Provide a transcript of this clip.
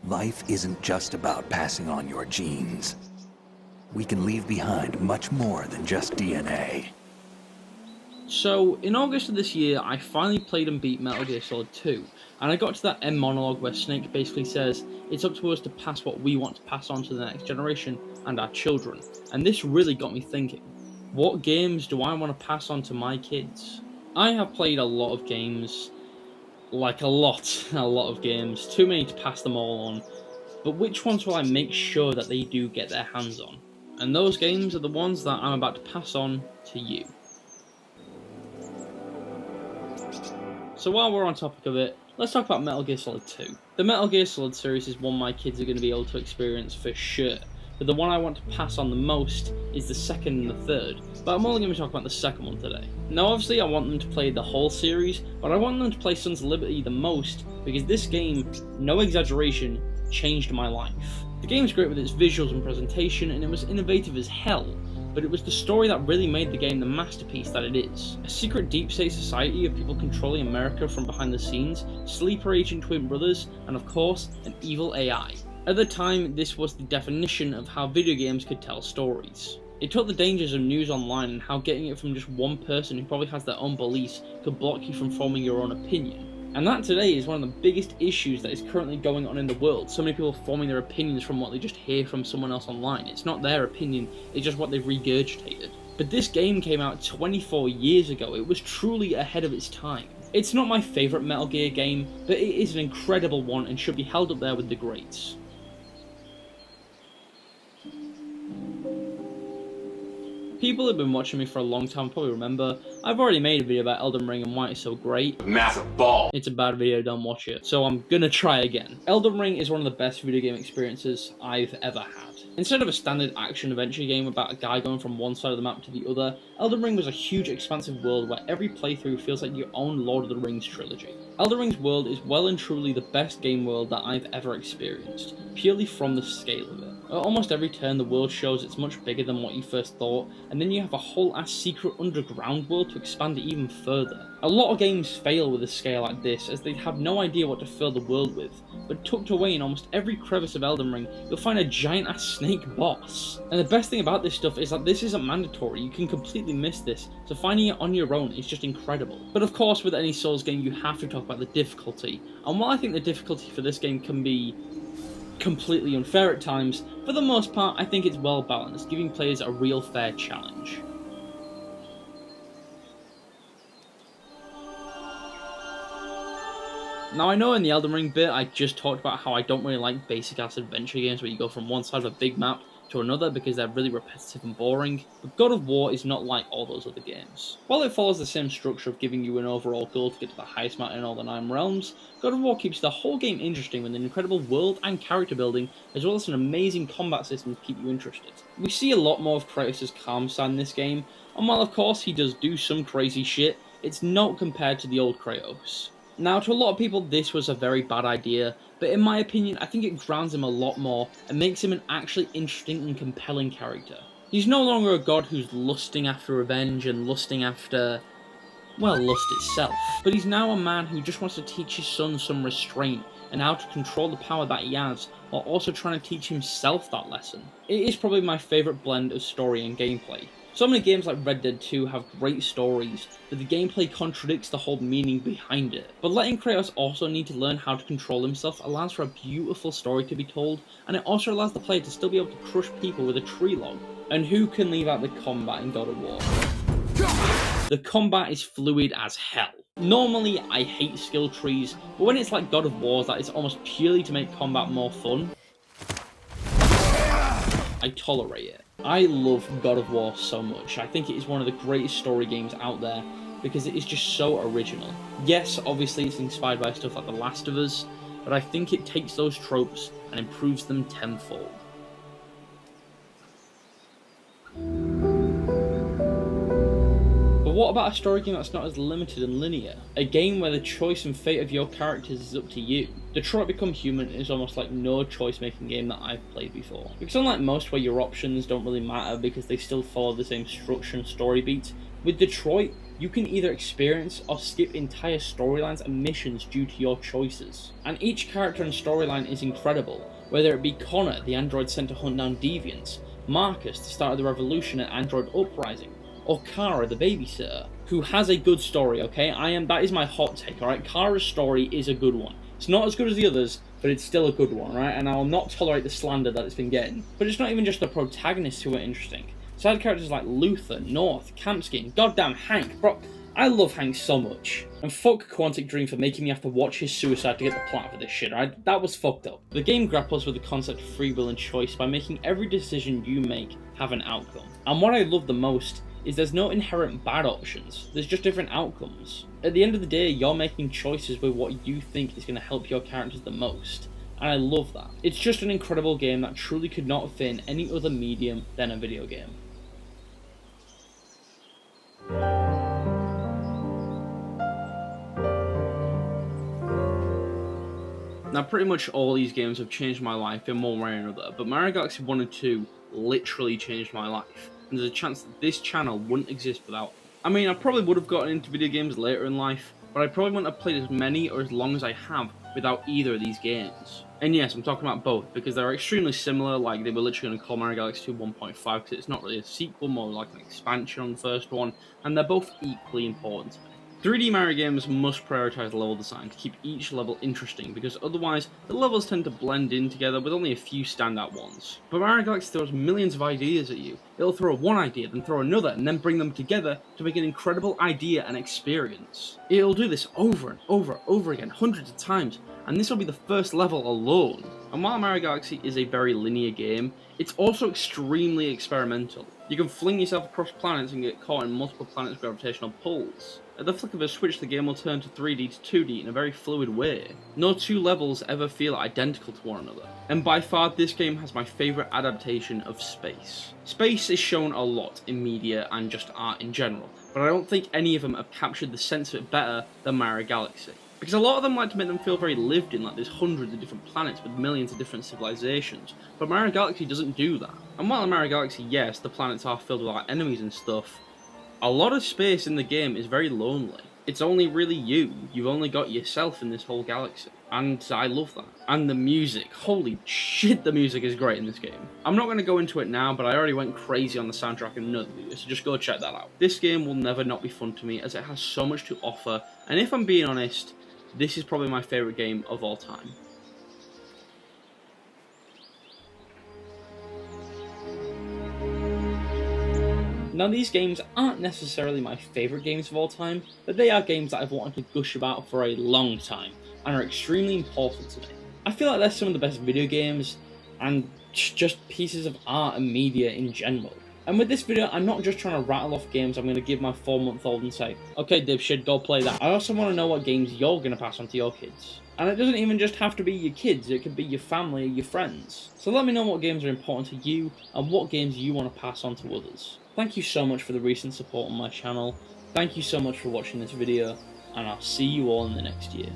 Life isn't just about passing on your genes. We can leave behind much more than just DNA. So, in August of this year, I finally played and beat Metal Gear Solid 2, and I got to that end monologue where Snake basically says, it's up to us to pass what we want to pass on to the next generation and our children. And this really got me thinking, what games do I want to pass on to my kids? I have played a lot of games, like a lot of games, too many to pass them all on, but which ones will I make sure that they do get their hands on? And those games are the ones that I'm about to pass on to you. So while we're on topic of it, let's talk about Metal Gear Solid 2. The Metal Gear Solid series is one my kids are going to be able to experience for sure, but the one I want to pass on the most is the second and the third, but I'm only going to talk about the second one today. Now obviously I want them to play the whole series, but I want them to play Sons of Liberty the most, because this game, no exaggeration, changed my life. The game's great with its visuals and presentation, and it was innovative as hell, but it was the story that really made the game the masterpiece that it is. A secret deep state society of people controlling America from behind the scenes, sleeper agent twin brothers, and of course, an evil AI. At the time, this was the definition of how video games could tell stories. It took the dangers of news online and how getting it from just one person who probably has their own beliefs could block you from forming your own opinion. And that today is one of the biggest issues that is currently going on in the world. So many people forming their opinions from what they just hear from someone else online. It's not their opinion, it's just what they've regurgitated. But this game came out 24 years ago. It was truly ahead of its time. It's not my favourite Metal Gear game, but it is an incredible one and should be held up there with the greats. People who've been watching me for a long time probably remember, I've already made a video about Elden Ring and why it's so great. Massive ball! It's a bad video, don't watch it. So I'm gonna try again. Elden Ring is one of the best video game experiences I've ever had. Instead of a standard action-adventure game about a guy going from one side of the map to the other, Elden Ring was a huge expansive world where every playthrough feels like your own Lord of the Rings trilogy. Elden Ring's world is well and truly the best game world that I've ever experienced, purely from the scale of it. At almost every turn the world shows it's much bigger than what you first thought, and then you have a whole ass secret underground world to expand it even further. A lot of games fail with a scale like this, as they have no idea what to fill the world with, but tucked away in almost every crevice of Elden Ring, you'll find a giant ass snake boss. And the best thing about this stuff is that this isn't mandatory, you can completely miss this, so finding it on your own is just incredible. But of course with any Souls game you have to talk about the difficulty, and while I think the difficulty for this game can be completely unfair at times, for the most part I think it's well balanced, giving players a real fair challenge. Now I know in the Elden Ring bit I just talked about how I don't really like basic ass adventure games where you go from one side of a big map to another because they're really repetitive and boring, but God of War is not like all those other games. While it follows the same structure of giving you an overall goal to get to the highest mountain in all the 9 realms, God of War keeps the whole game interesting with an incredible world and character building, as well as an amazing combat system to keep you interested. We see a lot more of Kratos' calm side in this game, and while of course he does do some crazy shit, it's not compared to the old Kratos. Now, to a lot of people, this was a very bad idea, but in my opinion, I think it grounds him a lot more and makes him an actually interesting and compelling character. He's no longer a god who's lusting after revenge and lusting after, well, lust itself, but he's now a man who just wants to teach his son some restraint and how to control the power that he has, while also trying to teach himself that lesson. It is probably my favourite blend of story and gameplay. So many games like Red Dead 2 have great stories, but the gameplay contradicts the whole meaning behind it. But letting Kratos also need to learn how to control himself allows for a beautiful story to be told, and it also allows the player to still be able to crush people with a tree log. And who can leave out the combat in God of War? The combat is fluid as hell. Normally, I hate skill trees, but when it's like God of War that is almost purely to make combat more fun, I tolerate it. I love God of War so much. I think it is one of the greatest story games out there because it is just so original. Yes, obviously it's inspired by stuff like The Last of Us, but I think it takes those tropes and improves them tenfold. But what about a story game that's not as limited and linear? A game where the choice and fate of your characters is up to you. Detroit Become Human is almost like no choice-making game that I've played before. Because unlike most where your options don't really matter because they still follow the same structure and story beats, with Detroit, you can either experience or skip entire storylines and missions due to your choices. And each character and storyline is incredible, whether it be Connor, the android sent to hunt down deviants, Marcus, the start of the revolution at Android Uprising, or Kara, the babysitter, who has a good story, okay? That is my hot take, alright? Kara's story is a good one. It's not as good as the others, but it's still a good one, right? And I will not tolerate the slander that it's been getting. But it's not even just the protagonists who are interesting. Side characters like Luther, North, Campskin, goddamn Hank, bro. I love Hank so much. And fuck Quantic Dream for making me have to watch his suicide to get the plot for this shit, right? That was fucked up. The game grapples with the concept of free will and choice by making every decision you make have an outcome. And what I love the most is there's no inherent bad options, there's just different outcomes. At the end of the day, you're making choices with what you think is going to help your characters the most. And I love that. It's just an incredible game that truly could not fit in any other medium than a video game. Now, pretty much all these games have changed my life in one way or another, but Mario Galaxy 1 and 2 literally changed my life, and there's a chance that this channel wouldn't exist without them. I mean, I probably would have gotten into video games later in life, but I probably wouldn't have played as many or as long as I have without either of these games. And yes, I'm talking about both, because they're extremely similar, like they were literally going to call Mario Galaxy 2 1.5, because it's not really a sequel, more like an expansion on the first one, and they're both equally important to me. 3D Mario games must prioritise level design to keep each level interesting, because otherwise the levels tend to blend in together with only a few standout ones. But Mario Galaxy throws millions of ideas at you. It'll throw one idea, then throw another, and then bring them together to make an incredible idea and experience. It'll do this over and over again, hundreds of times, and this will be the first level alone. And while Mario Galaxy is a very linear game, it's also extremely experimental. You can fling yourself across planets and get caught in multiple planets' gravitational pulls. At the flick of a switch, the game will turn to 3D to 2D in a very fluid way. No two levels ever feel identical to one another. And by far, this game has my favourite adaptation of space. Space is shown a lot in media and just art in general, but I don't think any of them have captured the sense of it better than Mario Galaxy. Because a lot of them like to make them feel very lived in, like there's hundreds of different planets with millions of different civilizations, but Mario Galaxy doesn't do that. And while in Mario Galaxy, yes, the planets are filled with like enemies and stuff, a lot of space in the game is very lonely. It's only really you. You've only got yourself in this whole galaxy. And I love that. And the music. Holy shit, the music is great in this game. I'm not going to go into it now, but I already went crazy on the soundtrack in another video, so just go check that out. This game will never not be fun to me, as it has so much to offer, and if I'm being honest, this is probably my favourite game of all time. Now, these games aren't necessarily my favourite games of all time, but they are games that I've wanted to gush about for a long time, and are extremely important to me. I feel like they're some of the best video games, and just pieces of art and media in general. And with this video, I'm not just trying to rattle off games I'm going to give my 4-month-old and say, okay dipshit, go play that. I also want to know what games you're going to pass on to your kids. And it doesn't even just have to be your kids, it could be your family or your friends. So let me know what games are important to you, and what games you want to pass on to others. Thank you so much for the recent support on my channel, thank you so much for watching this video, and I'll see you all in the next year.